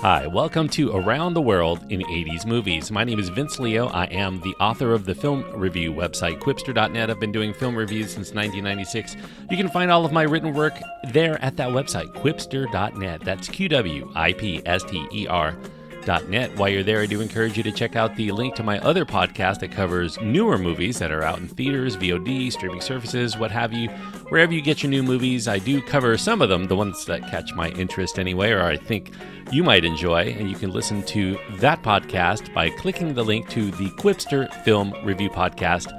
Hi, welcome to Around the World in 80s Movies. My name is Vince Leo. I am the author of the film review website, Quipster.net. I've been doing film reviews since 1996. You can find all of my written work there at that website, Quipster.net. That's QWIPSTER.net. While you're there, I do encourage you to check out the link to my other podcast that covers newer movies that are out in theaters, VOD, streaming services, what have you. Wherever you get your new movies, I do cover some of them, the ones that catch my interest anyway, or I think you might enjoy, and you can listen to that podcast by clicking the link to the Quipster Film Review Podcast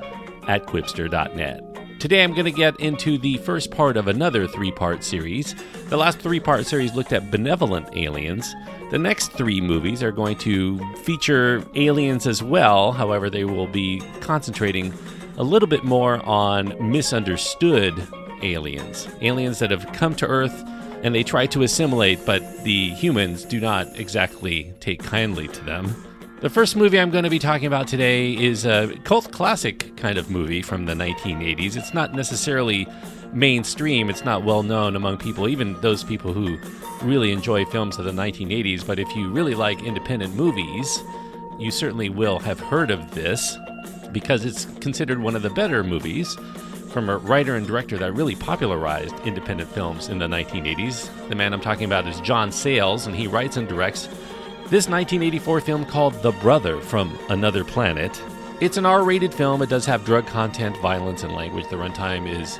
at Quipster.net. Today I'm going to get into the first part of another three-part series. The last three-part series looked at benevolent aliens. The next three movies are going to feature aliens as well, however they will be concentrating a little bit more on misunderstood aliens. Aliens that have come to Earth and they try to assimilate, but the humans do not exactly take kindly to them. The first movie I'm going to be talking about today is a cult classic kind of movie from the 1980s. It's not necessarily mainstream. It's not well known among people, even those people who really enjoy films of the 1980s. But if you really like independent movies, you certainly will have heard of this because it's considered one of the better movies from a writer and director that really popularized independent films in the 1980s. The man I'm talking about is John Sayles, and he writes and directs this 1984 film called The Brother from Another Planet. It's an R-rated film. It does have drug content, violence, and language. The runtime is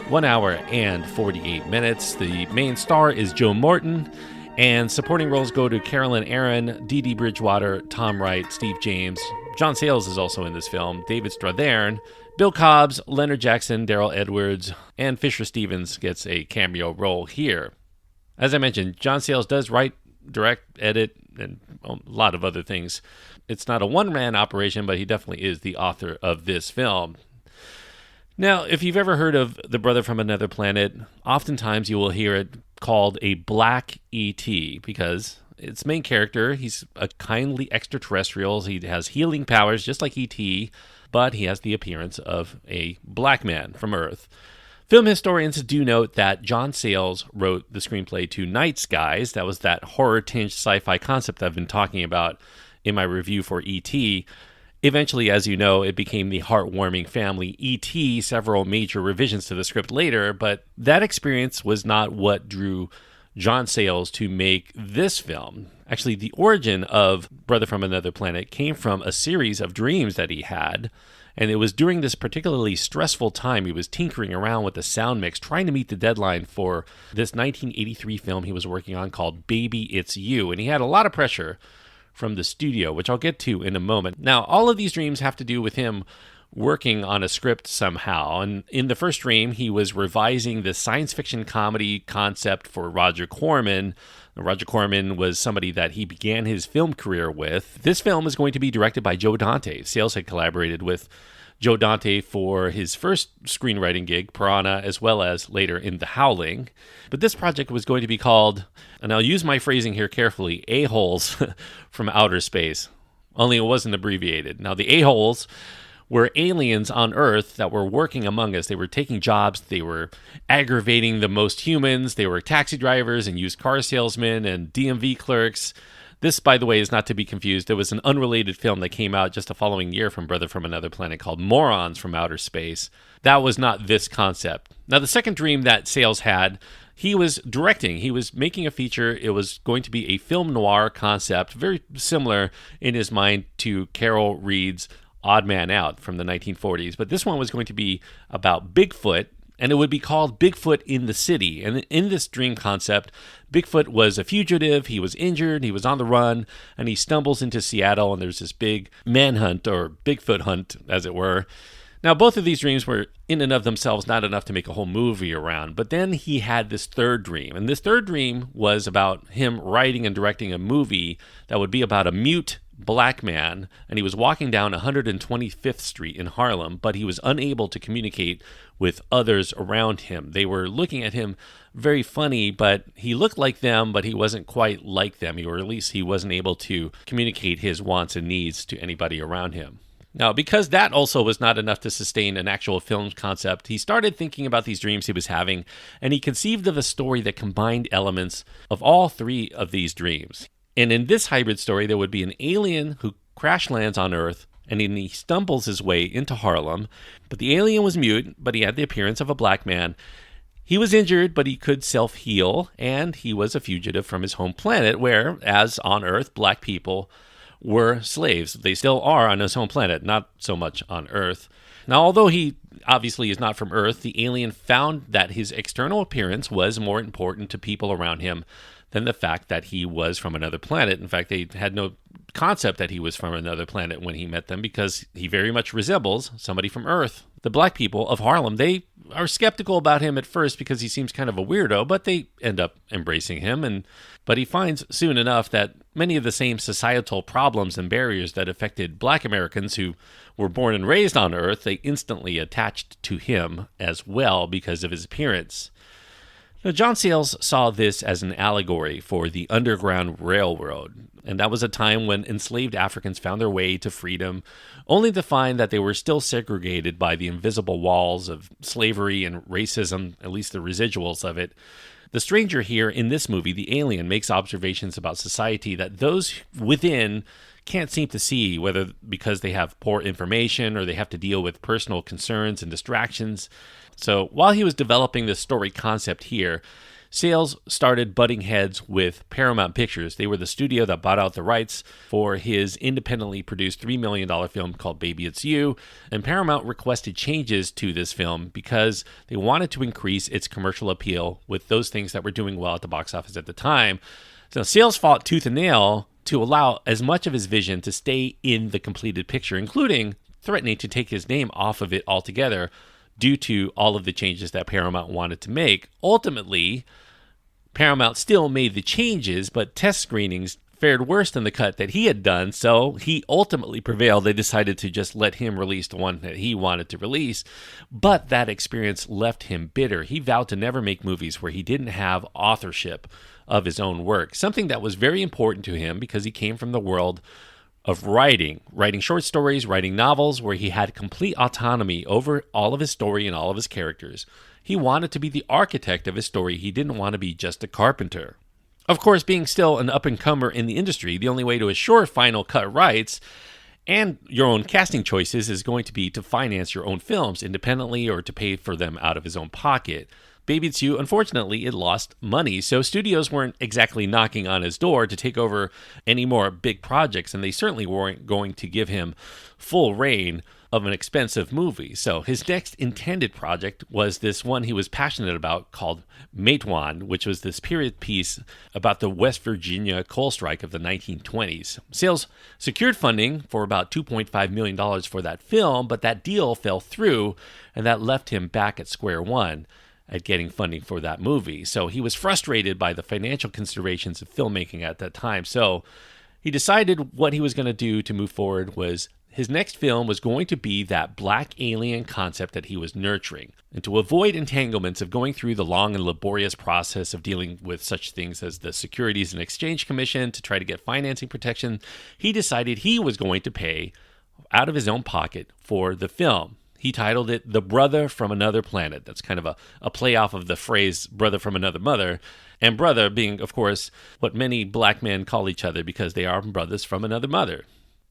1 hour and 48 minutes. The main star is Joe Morton, and supporting roles go to Carolyn Aaron, Dee Dee Bridgewater, Tom Wright, Steve James. John Sayles is also in this film, David Strathairn, Bill Cobbs, Leonard Jackson, Daryl Edwards, and Fisher Stevens gets a cameo role here. As I mentioned, John Sayles does write, direct, edit, and a lot of other things. It's not a one-man operation, but he definitely is the author of this film. Now, if you've ever heard of The Brother from Another Planet, oftentimes you will hear it called a black E.T. because its main character, he's a kindly extraterrestrial. He has healing powers just like E.T., but he has the appearance of a black man from Earth. Film historians do note that John Sayles wrote the screenplay to Night Skies. That was that horror-tinged sci-fi concept I've been talking about in my review for E.T. Eventually, as you know, it became the heartwarming family E.T., several major revisions to the script later, but that experience was not what drew John Sayles to make this film. Actually, the origin of Brother from Another Planet came from a series of dreams that he had, and it was during this particularly stressful time he was tinkering around with the sound mix, trying to meet the deadline for this 1983 film he was working on called Baby, It's You, and he had a lot of pressure from the studio, which I'll get to in a moment. Now, all of these dreams have to do with him working on a script somehow. And in the first dream, he was revising the science fiction comedy concept for Roger Corman. Roger Corman was somebody that he began his film career with. This film is going to be directed by Joe Dante. Sayles had collaborated with Joe Dante for his first screenwriting gig, Piranha, as well as later in The Howling. But this project was going to be called, and I'll use my phrasing here carefully, A-Holes from Outer Space. Only it wasn't abbreviated. Now, the A-Holes were aliens on Earth that were working among us. They were taking jobs. They were aggravating the most humans. They were taxi drivers and used car salesmen and DMV clerks. This, by the way, is not to be confused. There was an unrelated film that came out just the following year from Brother from Another Planet called Morons from Outer Space. That was not this concept. Now, the second dream that Sayles had, he was directing. He was making a feature. It was going to be a film noir concept, very similar in his mind to Carol Reed's Odd Man Out from the 1940s. But this one was going to be about Bigfoot, and it would be called Bigfoot in the City. And in this dream concept, Bigfoot was a fugitive, he was injured, he was on the run, and he stumbles into Seattle, and there's this big manhunt, or Bigfoot hunt, as it were. Now, both of these dreams were in and of themselves not enough to make a whole movie around, but then he had this third dream, and this third dream was about him writing and directing a movie that would be about a mute black man, and he was walking down 125th Street in Harlem, but he was unable to communicate with others around him. They were looking at him very funny, but he looked like them, but he wasn't quite like them, or at least he wasn't able to communicate his wants and needs to anybody around him. Now, because that also was not enough to sustain an actual film concept, he started thinking about these dreams he was having, and he conceived of a story that combined elements of all three of these dreams. And in this hybrid story, there would be an alien who crash lands on Earth, and then he stumbles his way into Harlem. But the alien was mute, but he had the appearance of a black man. He was injured, but he could self-heal, and he was a fugitive from his home planet, where, as on Earth, black people were slaves. They still are on his home planet, not so much on Earth. Now, although he obviously is not from Earth, the alien found that his external appearance was more important to people around him than the fact that he was from another planet. In fact, they had no concept that he was from another planet when he met them, because he very much resembles somebody from Earth. The black people of Harlem, they are skeptical about him at first because he seems kind of a weirdo, but they end up embracing him. But he finds soon enough that many of the same societal problems and barriers that affected black Americans who were born and raised on Earth, they instantly attached to him as well because of his appearance. Now, John Sayles saw this as an allegory for the Underground Railroad, and that was a time when enslaved Africans found their way to freedom, only to find that they were still segregated by the invisible walls of slavery and racism, at least the residuals of it. The stranger here in this movie, the alien, makes observations about society that those within can't seem to see, whether because they have poor information or they have to deal with personal concerns and distractions. So while he was developing this story concept here, Sayles started butting heads with Paramount Pictures. They were the studio that bought out the rights for his independently produced $3 million film called Baby It's You, and Paramount requested changes to this film because they wanted to increase its commercial appeal with those things that were doing well at the box office at the time. So Sayles fought tooth and nail to allow as much of his vision to stay in the completed picture, including threatening to take his name off of it altogether due to all of the changes that Paramount wanted to make. Ultimately, Paramount still made the changes, but test screenings fared worse than the cut that he had done, so he ultimately prevailed. They decided to just let him release the one that he wanted to release, but that experience left him bitter. He vowed to never make movies where he didn't have authorship of his own work, something that was very important to him because he came from the world of writing short stories, writing novels, where he had complete autonomy over all of his story and all of his characters. He wanted to be the architect of his story. He didn't want to be just a carpenter. Of course, being still an up-and-comer in the industry, the only way to assure final cut rights and your own casting choices is going to be to finance your own films independently or to pay for them out of his own pocket. Baby It's You, unfortunately, it lost money, so studios weren't exactly knocking on his door to take over any more big projects, and they certainly weren't going to give him full reign of an expensive movie. So his next intended project was this one he was passionate about called Matewan, which was this period piece about the West Virginia coal strike of the 1920s. Sayles secured funding for about $2.5 million for that film, but that deal fell through, and that left him back at square one at getting funding for that movie. So he was frustrated by the financial considerations of filmmaking at that time. So he decided what he was going to do to move forward was his next film was going to be that black alien concept that he was nurturing. And to avoid entanglements of going through the long and laborious process of dealing with such things as the Securities and Exchange Commission to try to get financing protection, he decided he was going to pay out of his own pocket for the film. He titled it The Brother from Another Planet. That's kind of a play off of the phrase brother from another mother. And brother being, of course, what many black men call each other because they are brothers from another mother.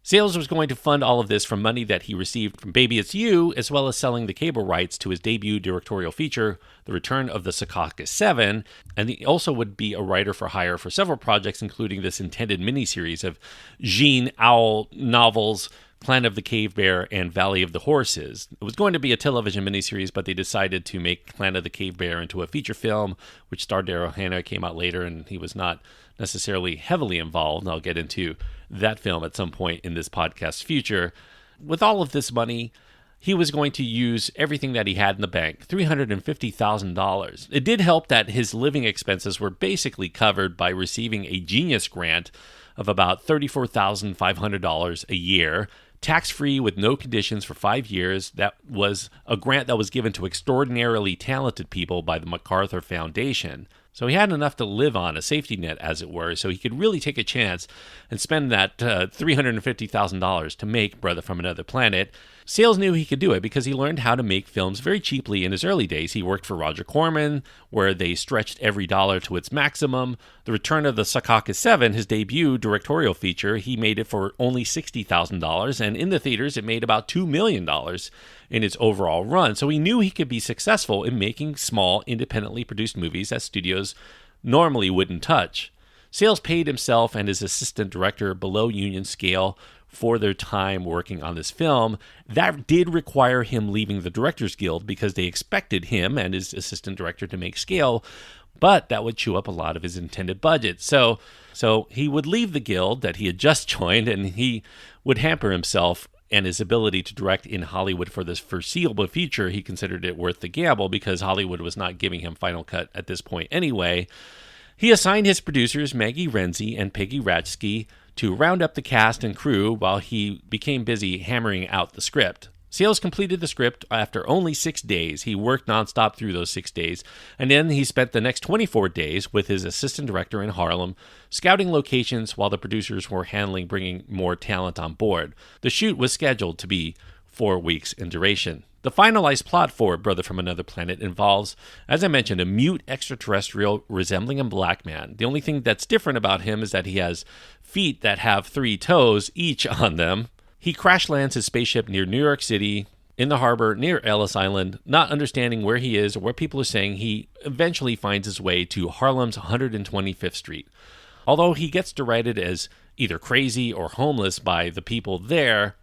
Sayles was going to fund all of this from money that he received from Baby It's You, as well as selling the cable rights to his debut directorial feature, The Return of the Secaucus 7, and he also would be a writer for hire for several projects, including this intended miniseries of Jean Owl novels, Clan of the Cave Bear, and Valley of the Horses. It was going to be a television miniseries, but they decided to make Clan of the Cave Bear into a feature film, which starred Daryl Hannah, came out later, and he was not necessarily heavily involved. And I'll get into that film at some point in this podcast's future. With all of this money, he was going to use everything that he had in the bank, $350,000. It did help that his living expenses were basically covered by receiving a Genius grant of about $34,500 a year, tax-free with no conditions for 5 years. That was a grant that was given to extraordinarily talented people by the MacArthur Foundation. So he had enough to live on, a safety net, as it were, so he could really take a chance and spend that $350,000 to make Brother from Another Planet. Sayles knew he could do it because he learned how to make films very cheaply in his early days. He worked for Roger Corman, where they stretched every dollar to its maximum. The Return of the Secaucus 7, his debut directorial feature, he made it for only $60,000, and in the theaters it made about $2 million in its overall run. So he knew he could be successful in making small, independently produced movies that studios normally wouldn't touch. Sayles paid himself and his assistant director below union scale for their time working on this film. That did require him leaving the Directors Guild because they expected him and his assistant director to make scale, but that would chew up a lot of his intended budget. So he would leave the guild that he had just joined, and he would hamper himself and his ability to direct in Hollywood for this foreseeable future. He considered it worth the gamble because Hollywood was not giving him final cut at this point anyway. He assigned his producers, Maggie Renzi and Peggy Ratchsky, to round up the cast and crew while he became busy hammering out the script. Sayles completed the script after only 6 days. He worked nonstop through those 6 days, and then he spent the next 24 days with his assistant director in Harlem, scouting locations while the producers were handling bringing more talent on board. The shoot was scheduled to be 4 weeks in duration. The finalized plot for Brother from Another Planet involves, as I mentioned, a mute extraterrestrial resembling a black man. The only thing that's different about him is that he has feet that have 3 toes each on them. He crash lands his spaceship near New York City, in the harbor near Ellis Island. Not understanding where he is or what people are saying, he eventually finds his way to Harlem's 125th Street. Although he gets derided as either crazy or homeless by the people there,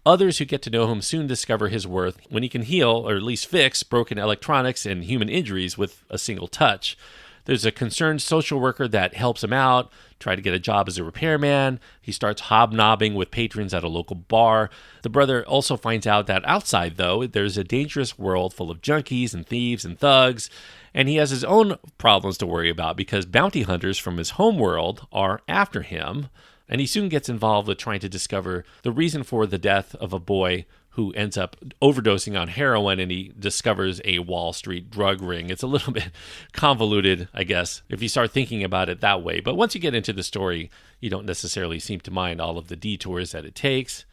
others who get to know him soon discover his worth when he can heal, or at least fix, broken electronics and human injuries with a single touch. There's a concerned social worker that helps him out, try to get a job as a repairman. He starts hobnobbing with patrons at a local bar. The brother also finds out that outside, though, there's a dangerous world full of junkies and thieves and thugs, and he has his own problems to worry about because bounty hunters from his homeworld are after him. And he soon gets involved with trying to discover the reason for the death of a boy who ends up overdosing on heroin, and he discovers a Wall Street drug ring. It's a little bit convoluted, I guess, if you start thinking about it that way. But once you get into the story, you don't necessarily seem to mind all of the detours that it takes.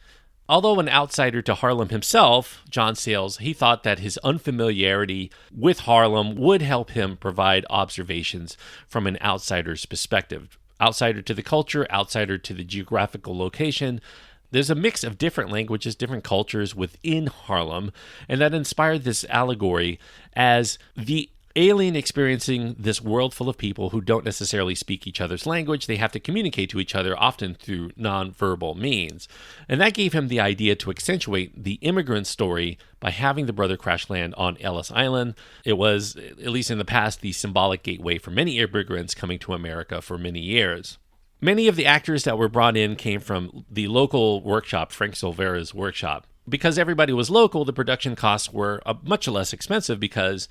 Although an outsider to Harlem himself, John Sayles, he thought that his unfamiliarity with Harlem would help him provide observations from an outsider's perspective. Outsider to the culture, outsider to the geographical location. There's a mix of different languages, different cultures within Harlem, and that inspired this allegory as the alien experiencing this world full of people who don't necessarily speak each other's language. They have to communicate to each other, often through nonverbal means. And that gave him the idea to accentuate the immigrant story by having the brother crash land on Ellis Island. It was, at least in the past, the symbolic gateway for many immigrants coming to America for many years. Many of the actors that were brought in came from the local workshop, Frank Silvera's workshop. Because everybody was local, the production costs were much less expensive because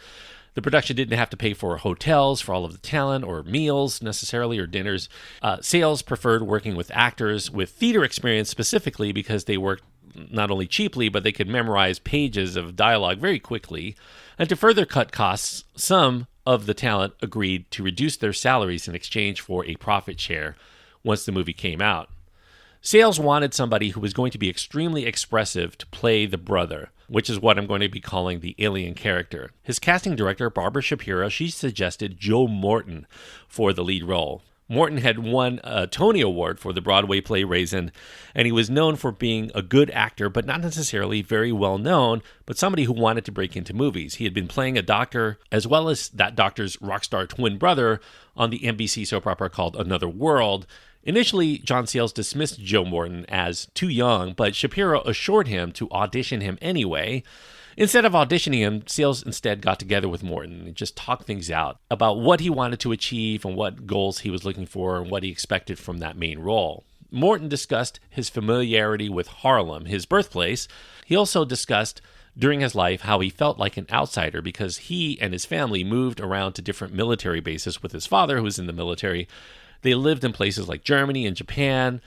the production didn't have to pay for hotels for all of the talent or meals necessarily or dinners. Sayles preferred working with actors with theater experience specifically because they worked not only cheaply, but they could memorize pages of dialogue very quickly. And to further cut costs, some of the talent agreed to reduce their salaries in exchange for a profit share once the movie came out. Sayles wanted somebody who was going to be extremely expressive to play the brother, which is what I'm going to be calling the alien character. His casting director, Barbara Shapiro, she suggested Joe Morton for the lead role. Morton had won a Tony Award for the Broadway play Raisin, and he was known for being a good actor, but not necessarily very well known, but somebody who wanted to break into movies. He had been playing a doctor, as well as that doctor's rock star twin brother, on the NBC soap opera called Another World. Initially, John Sayles dismissed Joe Morton as too young, but Shapiro assured him to audition him anyway. Instead of auditioning him, Sayles instead got together with Morton and just talked things out about what he wanted to achieve and what goals he was looking for and what he expected from that main role. Morton discussed his familiarity with Harlem, his birthplace. He also discussed during his life how he felt like an outsider because he and his family moved around to different military bases with his father, who was in the military. They lived in places like Germany and Japan,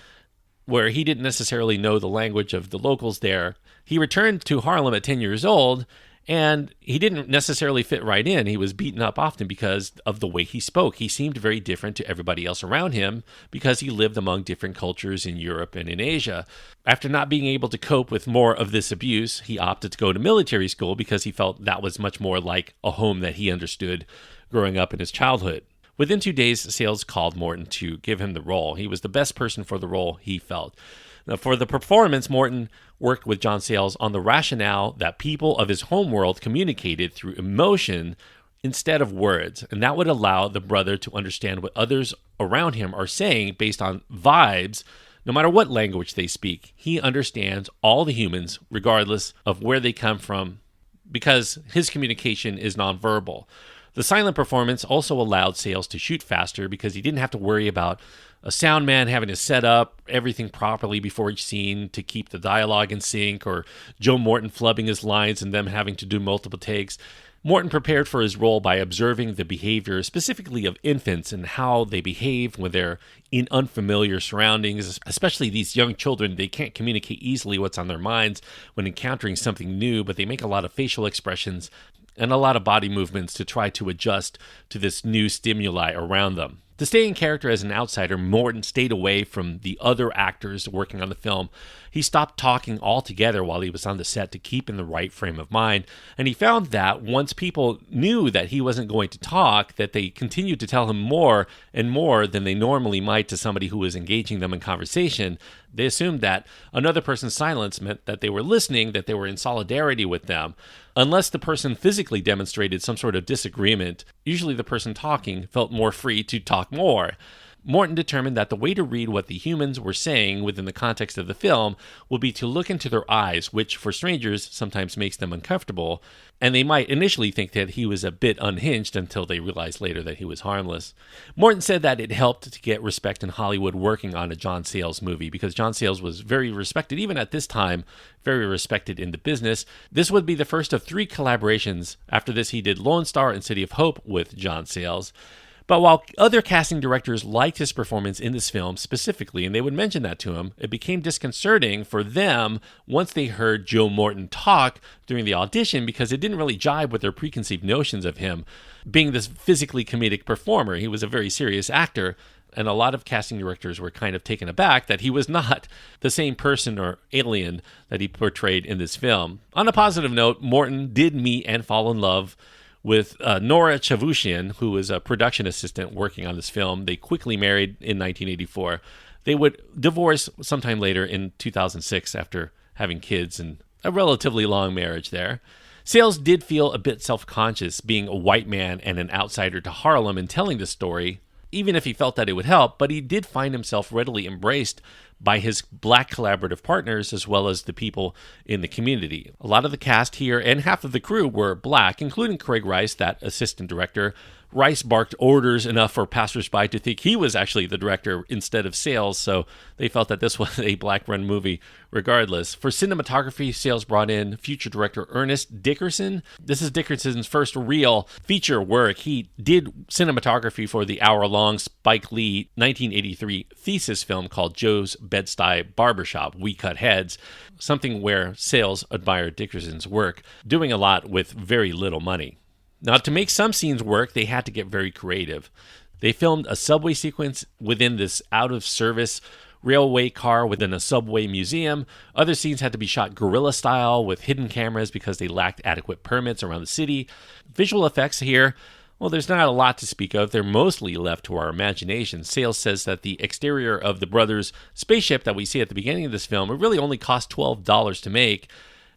where he didn't necessarily know the language of the locals there. He returned to Harlem at 10 years old, And he didn't necessarily fit right in. He was beaten up often because of the way he spoke. He seemed very different to everybody else around him because he lived among different cultures in Europe and in Asia. After not being able to cope with more of this abuse, he opted to go to military school because he felt that was much more like a home that he understood growing up in his childhood. Within 2 days, Sayles called Morton to give him the role. He was the best person for the role, he felt. Now, for the performance, Morton worked with John Sayles on the rationale that people of his homeworld communicated through emotion instead of words, and that would allow the brother to understand what others around him are saying based on vibes, no matter what language they speak. He understands all the humans, regardless of where they come from, because his communication is nonverbal. The silent performance also allowed Sayles to shoot faster because he didn't have to worry about a sound man having to set up everything properly before each scene to keep the dialogue in sync, or Joe Morton flubbing his lines and them having to do multiple takes. Morton prepared for his role by observing the behavior specifically of infants and how they behave when they're in unfamiliar surroundings, especially these young children. They can't communicate easily what's on their minds when encountering something new, but they make a lot of facial expressions and a lot of body movements to try to adjust to this new stimuli around them. To stay in character as an outsider, Morton stayed away from the other actors working on the film. He stopped talking altogether while he was on the set to keep in the right frame of mind, and he found that once people knew that he wasn't going to talk, that they continued to tell him more and more than they normally might to somebody who was engaging them in conversation. They assumed that another person's silence meant that they were listening, that they were in solidarity with them. Unless the person physically demonstrated some sort of disagreement, usually the person talking felt more free to talk more. Morton determined that the way to read what the humans were saying within the context of the film would be to look into their eyes, which for strangers sometimes makes them uncomfortable, and they might initially think that he was a bit unhinged until they realized later that he was harmless. Morton said that it helped to get respect in Hollywood working on a John Sayles movie, because John Sayles was very respected, even at this time, very respected in the business. This would be the first of 3 collaborations. After this, he did Lone Star and City of Hope with John Sayles. But while other casting directors liked his performance in this film specifically, and they would mention that to him, it became disconcerting for them once they heard Joe Morton talk during the audition, because it didn't really jibe with their preconceived notions of him being this physically comedic performer. He was a very serious actor, and a lot of casting directors were kind of taken aback that he was not the same person or alien that he portrayed in this film. On a positive note, Morton did meet and fall in love with Nora Chavushian, who was a production assistant working on this film. They quickly married in 1984. They would divorce sometime later in 2006 after having kids, and a relatively long marriage there. Sayles did feel a bit self-conscious being a white man and an outsider to Harlem and telling this story, even if he felt that it would help, but he did find himself readily embraced by his black collaborative partners as well as the people in the community. A lot of the cast here and half of the crew were black, including Craig Rice, that assistant director. Rice barked orders enough for passersby to think he was actually the director instead of Sayles, so they felt that this was a black-run movie regardless. For cinematography, Sayles brought in future director Ernest Dickerson. This is Dickerson's first real feature work. He did cinematography for the hour-long Spike Lee 1983 thesis film called Joe's Bed-Stuy Barbershop, We Cut Heads, something where Sayles admired Dickerson's work, doing a lot with very little money. Now, to make some scenes work, they had to get very creative. They filmed a subway sequence within this out-of-service railway car within a subway museum. Other scenes had to be shot guerrilla style with hidden cameras because they lacked adequate permits around the city. Visual effects here, well, there's not a lot to speak of. They're mostly left to our imagination. Sayles says that the exterior of the brothers' spaceship that we see at the beginning of this film, it really only cost $12 to make.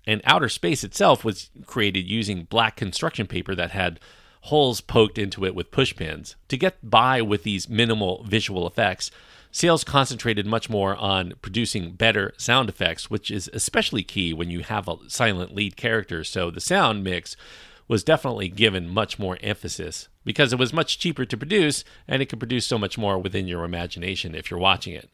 And outer space itself was created using black construction paper that had holes poked into it with pushpins. To get by with these minimal visual effects, Sayles concentrated much more on producing better sound effects, which is especially key when you have a silent lead character. So the sound mix was definitely given much more emphasis because it was much cheaper to produce, and it could produce so much more within your imagination if you're watching it.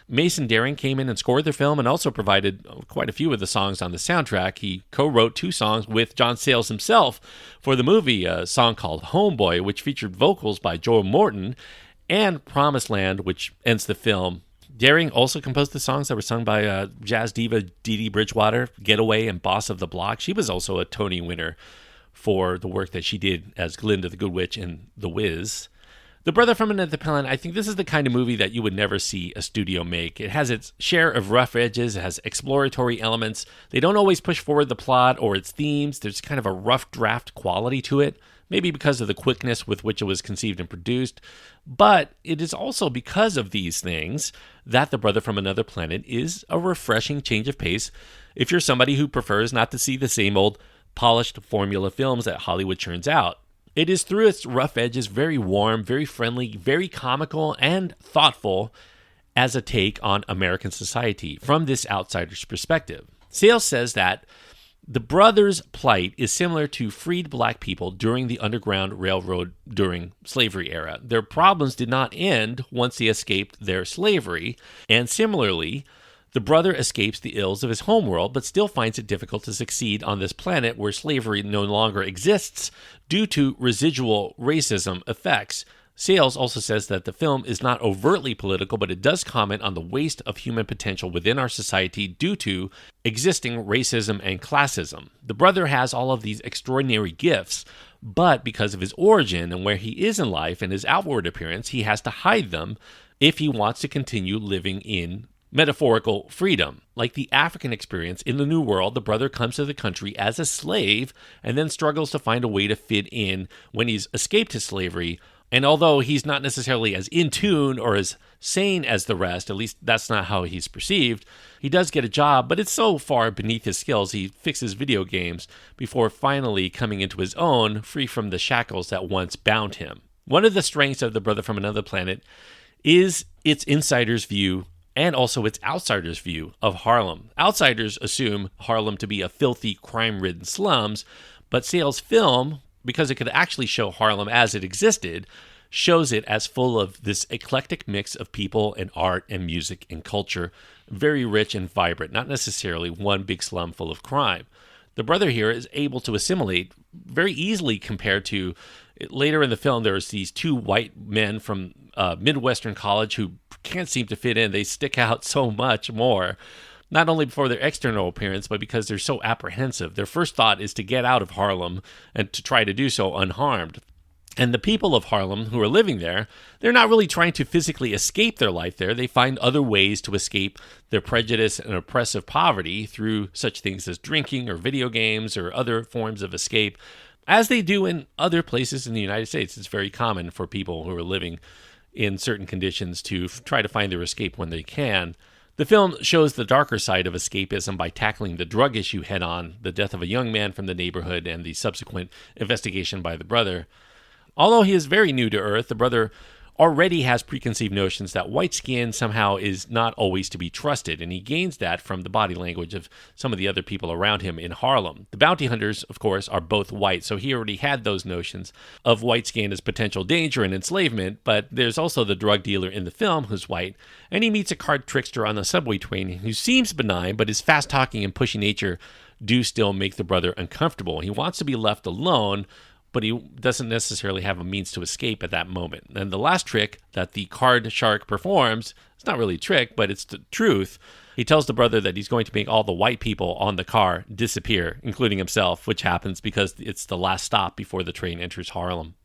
Mason Daring came in and scored the film and also provided quite a few of the songs on the soundtrack. He co-wrote 2 songs with John Sayles himself for the movie, a song called Homeboy, which featured vocals by Joe Morton, and Promised Land, which ends the film. Daring also composed the songs that were sung by jazz diva Dee Dee Bridgewater, Getaway and Boss of the Block. She was also a Tony winner for the work that she did as Glinda the Good Witch in The Wiz. The Brother from Another Planet, I think this is the kind of movie that you would never see a studio make. It has its share of rough edges. It has exploratory elements. They don't always push forward the plot or its themes. There's kind of a rough draft quality to it, maybe because of the quickness with which it was conceived and produced. But it is also because of these things that The Brother from Another Planet is a refreshing change of pace if you're somebody who prefers not to see the same old polished formula films that Hollywood churns out. It is, through its rough edges, very warm, very friendly, very comical, and thoughtful as a take on American society from this outsider's perspective. Sayles says that the brothers' plight is similar to freed black people during the Underground Railroad during slavery era. Their problems did not end once they escaped their slavery, and similarly, the brother escapes the ills of his homeworld, but still finds it difficult to succeed on this planet where slavery no longer exists due to residual racism effects. Sayles also says that the film is not overtly political, but it does comment on the waste of human potential within our society due to existing racism and classism. The brother has all of these extraordinary gifts, but because of his origin and where he is in life and his outward appearance, he has to hide them if he wants to continue living in metaphorical freedom. Like the African experience in the New World, the brother comes to the country as a slave and then struggles to find a way to fit in when he's escaped his slavery. And although he's not necessarily as in tune or as sane as the rest, at least that's not how he's perceived, he does get a job, but it's so far beneath his skills he fixes video games before finally coming into his own, free from the shackles that once bound him. One of the strengths of The Brother from Another Planet is its insider's view and also its outsider's view of Harlem. Outsiders assume Harlem to be a filthy, crime-ridden slums, but Sayles' film, because it could actually show Harlem as it existed, shows it as full of this eclectic mix of people and art and music and culture, very rich and vibrant, not necessarily one big slum full of crime. The brother here is able to assimilate very easily compared to, later in the film, there's these two white men from Midwestern college who can't seem to fit in. They stick out so much more, not only for their external appearance, but because they're so apprehensive. Their first thought is to get out of Harlem and to try to do so unharmed. And the people of Harlem who are living there, they're not really trying to physically escape their life there. They find other ways to escape their prejudice and oppressive poverty through such things as drinking or video games or other forms of escape, as they do in other places in the United States. It's very common for people who are living in certain conditions to try to find their escape when they can. The film shows the darker side of escapism by tackling the drug issue head-on, the death of a young man from the neighborhood, and the subsequent investigation by the brother. Although he is very new to Earth, the brother already has preconceived notions that white skin somehow is not always to be trusted, and he gains that from the body language of some of the other people around him in Harlem. The bounty hunters, of course, are both white, so he already had those notions of white skin as potential danger and enslavement, but there's also the drug dealer in the film who's white, and he meets a card trickster on the subway train who seems benign, but his fast-talking and pushy nature do still make the brother uncomfortable. He wants to be left alone, but he doesn't necessarily have a means to escape at that moment. And the last trick that the card shark performs, it's not really a trick, but it's the truth. He tells the brother that he's going to make all the white people on the car disappear, including himself, which happens because it's the last stop before the train enters Harlem.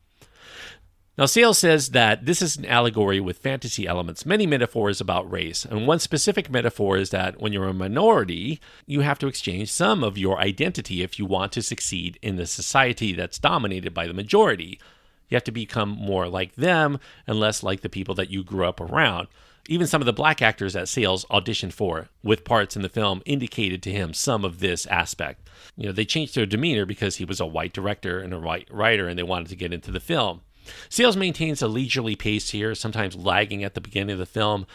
Now, Sayles says that this is an allegory with fantasy elements, many metaphors about race. And one specific metaphor is that when you're a minority, you have to exchange some of your identity if you want to succeed in the society that's dominated by the majority. You have to become more like them and less like the people that you grew up around. Even some of the black actors that Sayles auditioned for with parts in the film indicated to him some of this aspect. They changed their demeanor because he was a white director and a white writer and they wanted to get into the film. Sayles maintains a leisurely pace here, sometimes lagging at the beginning of the film,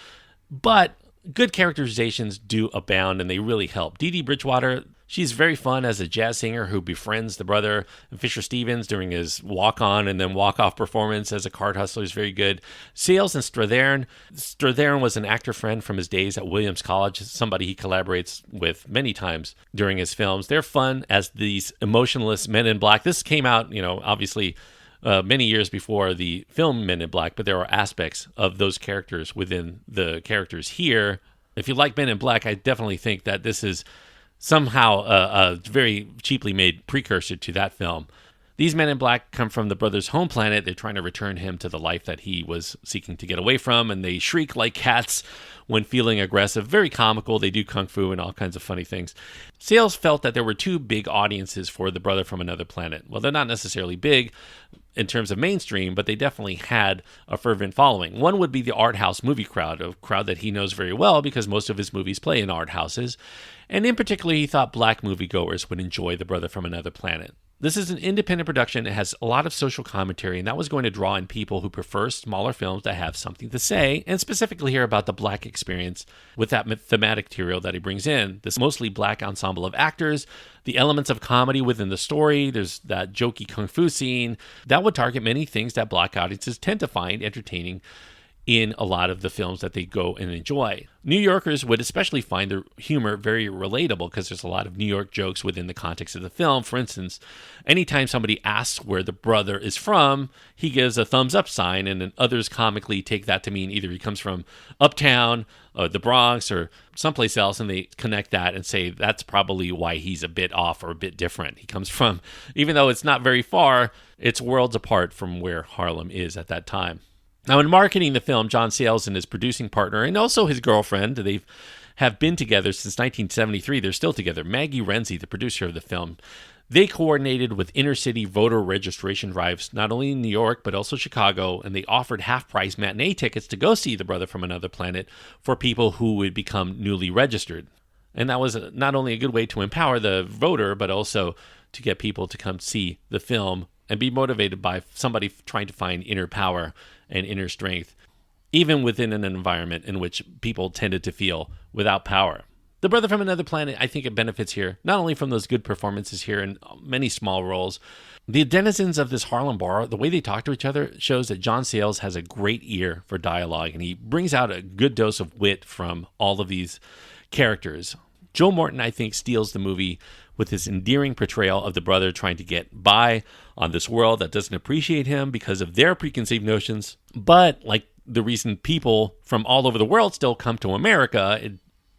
but good characterizations do abound and they really help. Dee Dee Bridgewater, she's very fun as a jazz singer who befriends the brother. Fisher Stevens during his walk-on and then walk-off performance as a card hustler is very good. Sayles and Strathern was an actor friend from his days at Williams College, somebody he collaborates with many times during his films. They're fun as these emotionless men in black. This came out, obviously many years before the film Men in Black, but there are aspects of those characters within the characters here. If you like Men in Black, I definitely think that this is somehow a very cheaply made precursor to that film. These Men in Black come from the brother's home planet. They're trying to return him to the life that he was seeking to get away from, and they shriek like cats when feeling aggressive. Very comical. They do kung fu and all kinds of funny things. Sayles felt that there were two big audiences for The Brother from Another Planet. Well, they're not necessarily big in terms of mainstream, but they definitely had a fervent following. One would be the art house movie crowd, a crowd that he knows very well because most of his movies play in art houses. And in particular, he thought black moviegoers would enjoy The Brother from Another Planet. This is an independent production. It has a lot of social commentary, and that was going to draw in people who prefer smaller films that have something to say, and specifically here about the black experience with that thematic material that he brings in. This mostly black ensemble of actors, the elements of comedy within the story, there's that jokey kung fu scene, that would target many things that black audiences tend to find entertaining in a lot of the films that they go and enjoy. New Yorkers would especially find the humor very relatable because there's a lot of New York jokes within the context of the film. For instance, anytime somebody asks where the brother is from, he gives a thumbs up sign, and then others comically take that to mean either he comes from Uptown, or the Bronx, or someplace else, and they connect that and say that's probably why he's a bit off or a bit different. He comes from, even though it's not very far, it's worlds apart from where Harlem is at that time. Now, in marketing the film, John Sayles and his producing partner, and also his girlfriend, they have been together since 1973. They're still together. Maggie Renzi, the producer of the film, they coordinated with inner-city voter registration drives, not only in New York, but also Chicago, and they offered half-price matinee tickets to go see The Brother from Another Planet for people who would become newly registered. And that was not only a good way to empower the voter, but also to get people to come see the film and be motivated by somebody trying to find inner power and inner strength, even within an environment in which people tended to feel without power. The Brother from Another Planet, I think it benefits here, not only from those good performances here in many small roles. The denizens of this Harlem bar, the way they talk to each other, shows that John Sayles has a great ear for dialogue, and he brings out a good dose of wit from all of these characters. Joe Morton, I think, steals the movie with his endearing portrayal of the brother trying to get by on this world that doesn't appreciate him because of their preconceived notions. But like the reason people from all over the world still come to America,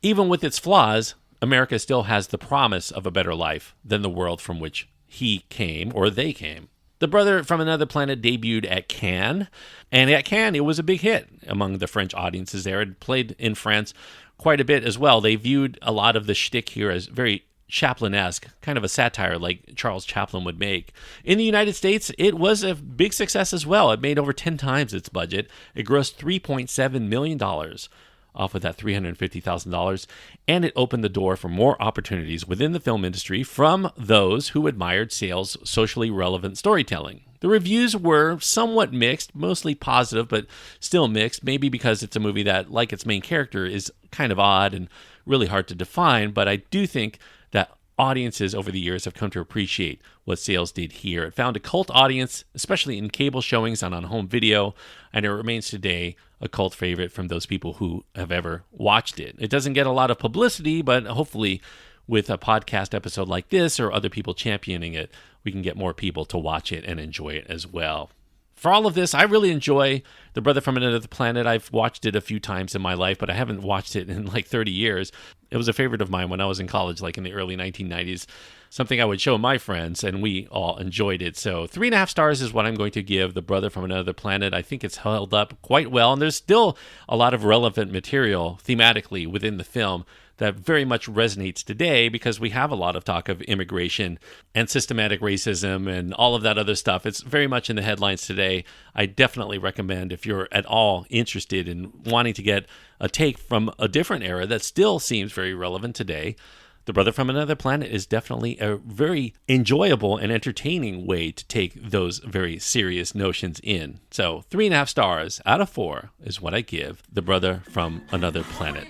even with its flaws, America still has the promise of a better life than the world from which he came or they came. The Brother from Another Planet debuted at Cannes, and at Cannes it was a big hit among the French audiences there. It played in France quite a bit as well. They viewed a lot of the shtick here as very Chaplin-esque, kind of a satire like Charles Chaplin would make. In the United States, it was a big success as well. It made over 10 times its budget. It grossed $3.7 million off of that $350,000, and it opened the door for more opportunities within the film industry from those who admired Sayles' socially relevant storytelling. The reviews were somewhat mixed, mostly positive, but still mixed, maybe because it's a movie that, like its main character, is kind of odd and really hard to define, but I do think that audiences over the years have come to appreciate what Sayles did here. It found a cult audience, especially in cable showings and on home video, and it remains today a cult favorite from those people who have ever watched it. It doesn't get a lot of publicity, but hopefully with a podcast episode like this or other people championing it, we can get more people to watch it and enjoy it as well. For all of this, I really enjoy The Brother from Another Planet. I've watched it a few times in my life, but I haven't watched it in like 30 years. It was a favorite of mine when I was in college, like in the early 1990s. Something I would show my friends, and we all enjoyed it. So 3.5 stars is what I'm going to give The Brother from Another Planet. I think it's held up quite well, and there's still a lot of relevant material thematically within the film that very much resonates today because we have a lot of talk of immigration and systematic racism and all of that other stuff. It's very much in the headlines today. I definitely recommend, if you're at all interested in wanting to get a take from a different era that still seems very relevant today, The Brother from Another Planet is definitely a very enjoyable and entertaining way to take those very serious notions in. So 3.5 stars out of 4 is what I give The Brother from Another Planet.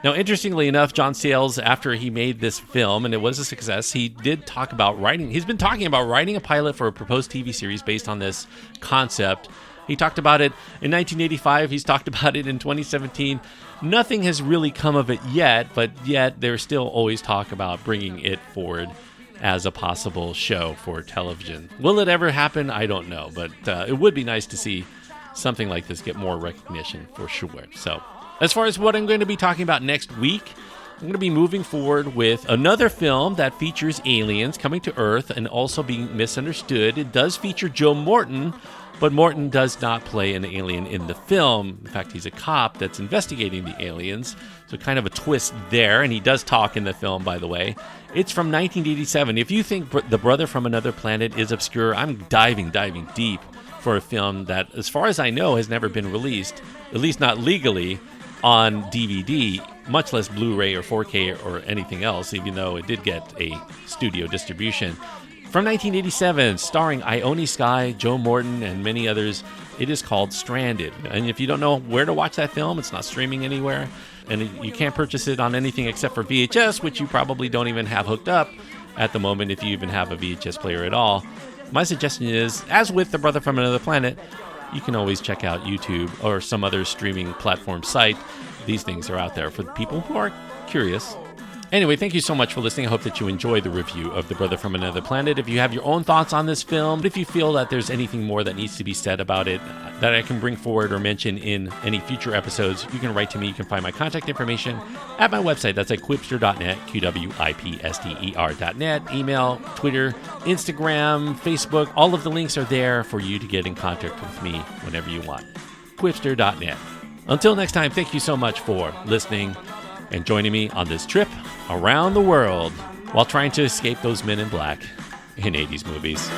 Now, interestingly enough, John Sayles, after he made this film, and it was a success, he did talk about writing. He's been talking about writing a pilot for a proposed TV series based on this concept. He talked about it in 1985. He's talked about it in 2017. Nothing has really come of it yet, but yet there's still always talk about bringing it forward. as a possible show for television. Will it ever happen? I don't know, but it would be nice to see something like this get more recognition for sure. So, as far as what I'm going to be talking about next week, I'm going to be moving forward with another film that features aliens coming to Earth and also being misunderstood. It does feature Joe Morton, but Morton does not play an alien in the film. In fact, he's a cop that's investigating the aliens. So kind of a twist there, and he does talk in the film, by the way. It's from 1987. If you think The Brother from Another Planet is obscure, I'm diving deep for a film that, as far as I know, has never been released, at least not legally, on DVD, much less Blu-ray or 4K or anything else, even though it did get a studio distribution. From 1987, starring Ione Skye, Joe Morton, and many others, it is called Stranded. And if you don't know where to watch that film, it's not streaming anywhere, and you can't purchase it on anything except for VHS, which you probably don't even have hooked up at the moment if you even have a VHS player at all. My suggestion is, as with The Brother from Another Planet, you can always check out YouTube or some other streaming platform site. These things are out there for the people who are curious. Anyway, thank you so much for listening. I hope that you enjoy the review of The Brother from Another Planet. If you have your own thoughts on this film, if you feel that there's anything more that needs to be said about it that I can bring forward or mention in any future episodes, you can write to me. You can find my contact information at my website. That's at quipster.net, QWIPSTER.net. Email, Twitter, Instagram, Facebook. All of the links are there for you to get in contact with me whenever you want. Quipster.net. Until next time, thank you so much for listening and joining me on this trip around the world while trying to escape those men in black in 80s movies.